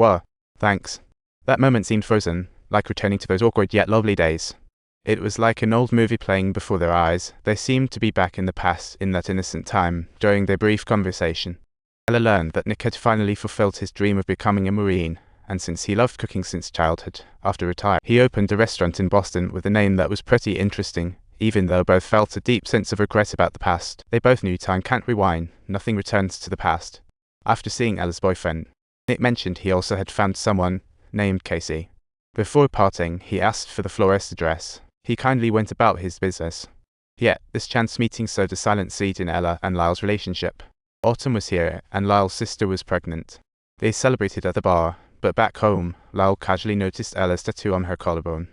Whoa, thanks. That moment seemed frozen, like returning to those awkward yet lovely days. It was like an old movie playing before their eyes. They seemed to be back in the past, in that innocent time, during their brief conversation. Ella learned that Nick had finally fulfilled his dream of becoming a Marine, and since he loved cooking since childhood, after retiring, he opened a restaurant in Boston with a name that was pretty interesting. Even though both felt a deep sense of regret about the past, they both knew time can't rewind, nothing returns to the past. After seeing Ella's boyfriend, Nick mentioned he also had found someone named Casey. Before parting, he asked for the florist's address. He kindly went about his business. Yet, this chance meeting sowed a silent seed in Ella and Lyle's relationship. Autumn was here, and Lyle's sister was pregnant. They celebrated at the bar, but back home, Lyle casually noticed Ella's tattoo on her collarbone.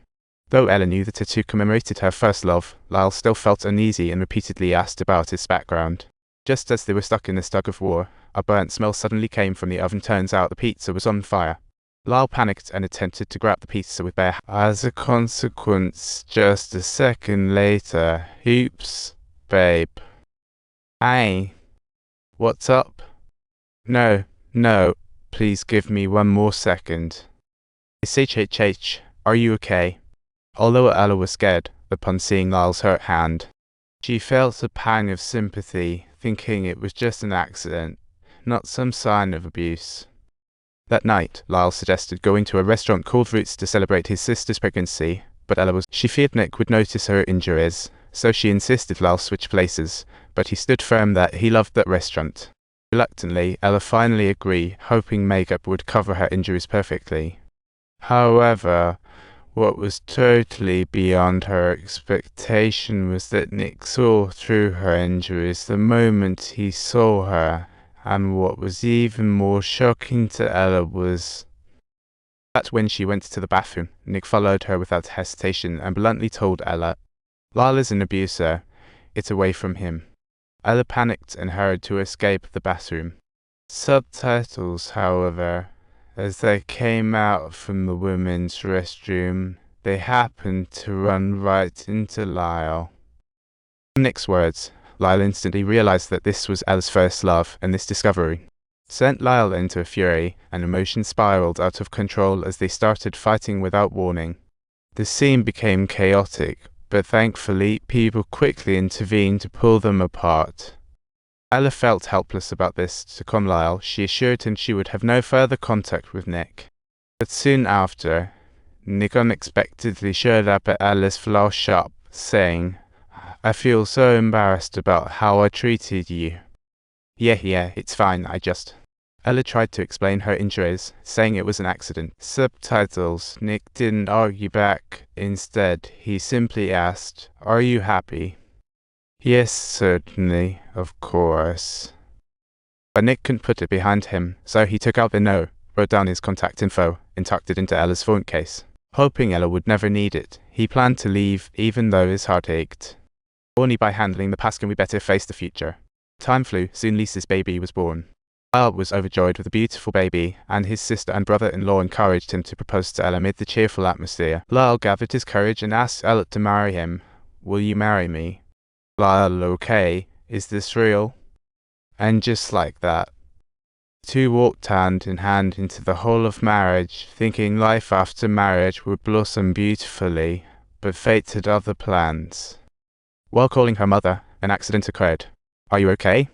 Though Ella knew the tattoo commemorated her first love, Lyle still felt uneasy and repeatedly asked about his background. Just as they were stuck in this tug of war, a burnt smell suddenly came from the oven. Turns out the pizza was on fire. Lyle panicked and attempted to grab the pizza with bare hands. As a consequence, just a second later, oops, babe. Hey, what's up? No, please give me one more second. HHH, are you okay? Although Ella was scared upon seeing Lyle's hurt hand, she felt a pang of sympathy, thinking it was just an accident, not some sign of abuse. That night, Lyle suggested going to a restaurant called Roots to celebrate his sister's pregnancy, but she feared Nick would notice her injuries, so she insisted Lyle switch places, but he stood firm that he loved that restaurant. Reluctantly, Ella finally agreed, hoping makeup would cover her injuries perfectly. However, what was totally beyond her expectation was that Nick saw through her injuries the moment he saw her, and what was even more shocking to Ella was that when she went to the bathroom, Nick followed her without hesitation and bluntly told Ella, "Lyle is an abuser. It's away from him." Ella panicked and hurried to escape the bathroom. Subtitles, however. As they came out from the women's restroom, they happened to run right into Lyle. From Nick's words, Lyle instantly realized that this was Ella's first love, and this discovery sent Lyle into a fury, and emotions spiraled out of control as they started fighting without warning. The scene became chaotic, but thankfully people quickly intervened to pull them apart. Ella felt helpless about this. To calm Lyle, she assured him she would have no further contact with Nick. But soon after, Nick unexpectedly showed up at Ella's flower shop, saying, "I feel so embarrassed about how I treated you." Yeah, it's fine, Ella tried to explain her injuries, saying it was an accident. Subtitles. Nick didn't argue back. Instead, he simply asked, "Are you happy?" "Yes, certainly, of course." But Nick couldn't put it behind him, so he took out the note, wrote down his contact info, and tucked it into Ella's phone case. Hoping Ella would never need it, he planned to leave even though his heart ached. Only by handling the past can we better face the future. Time flew. Soon Lisa's baby was born. Lyle was overjoyed with a beautiful baby, and his sister and brother-in-law encouraged him to propose to Ella amid the cheerful atmosphere. Lyle gathered his courage and asked Ella to marry him. "Will you marry me?" Lyle, "Okay, is this real?" And just like that, the two walked hand in hand into the hall of marriage, thinking life after marriage would blossom beautifully, but fate had other plans. While calling her mother, an accident occurred. "Are you okay?"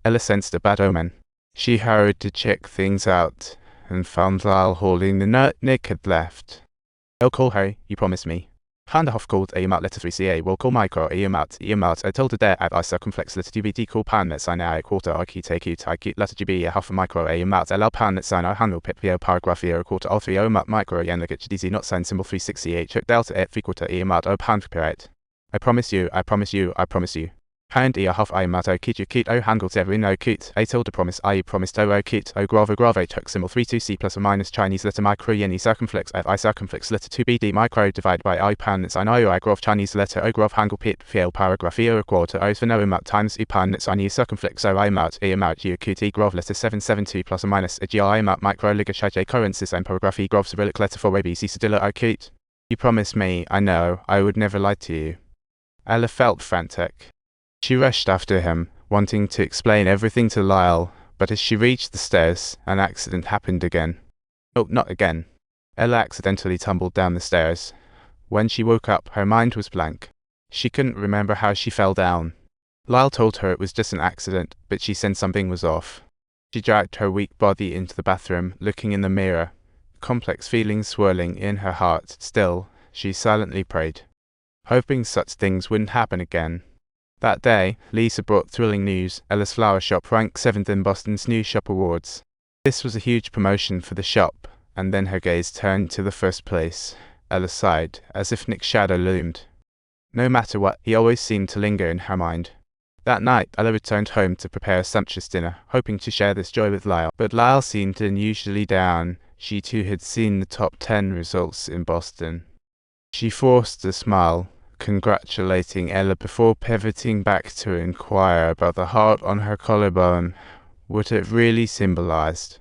Ella sensed a bad omen. She hurried to check things out, and found Lyle holding the note Nick had left. "I'll call her, you promise me." Handahoff called EMAT letter 3CA will call micro EMAT I told the dare at I circumflex letter DBD call pan net sign I quarter I key take I key letter GB half a micro EMAT allow pan net sign I handle pip via paragraph a quarter all 3 OMAT micro yen look at DZ not sign symbol 368 check delta at 3 quarter EMAT O pan period. I promise you. Pound half I matter kit you kit o handles every no kit. I told the promise I promised o kit o grave took symbol 32c plus or minus Chinese letter micro yeni circumflex at I circumflex letter 2bd micro divide by I pound it's I know I grove Chinese letter o grove handle pit fiel paragraph e o quarter o for no mat times e pound it's I new circumflex o I mat e amount u kit e grove letter 772 plus or minus a gi mat micro liga j currencies and paragraph e grove cyrillic letter 4 abc sedilla o kit. You promised me, I know, I would never lie to you. Ella felt frantic. She rushed after him, wanting to explain everything to Lyle, but as she reached the stairs, an accident happened again. Oh, not again. Ella accidentally tumbled down the stairs. When she woke up, her mind was blank. She couldn't remember how she fell down. Lyle told her it was just an accident, but she sensed something was off. She dragged her weak body into the bathroom, looking in the mirror. Complex feelings swirling in her heart. Still, she silently prayed, hoping such things wouldn't happen again. That day, Lisa brought thrilling news. Ella's flower shop ranked 7th in Boston's New Shop Awards. This was a huge promotion for the shop, and then her gaze turned to the first place. Ella sighed, as if Nick's shadow loomed. No matter what, he always seemed to linger in her mind. That night, Ella returned home to prepare a sumptuous dinner, hoping to share this joy with Lyle. But Lyle seemed unusually down. She too had seen the top 10 results in Boston. She forced a smile, congratulating Ella before pivoting back to inquire about the heart on her collarbone, what it really symbolized.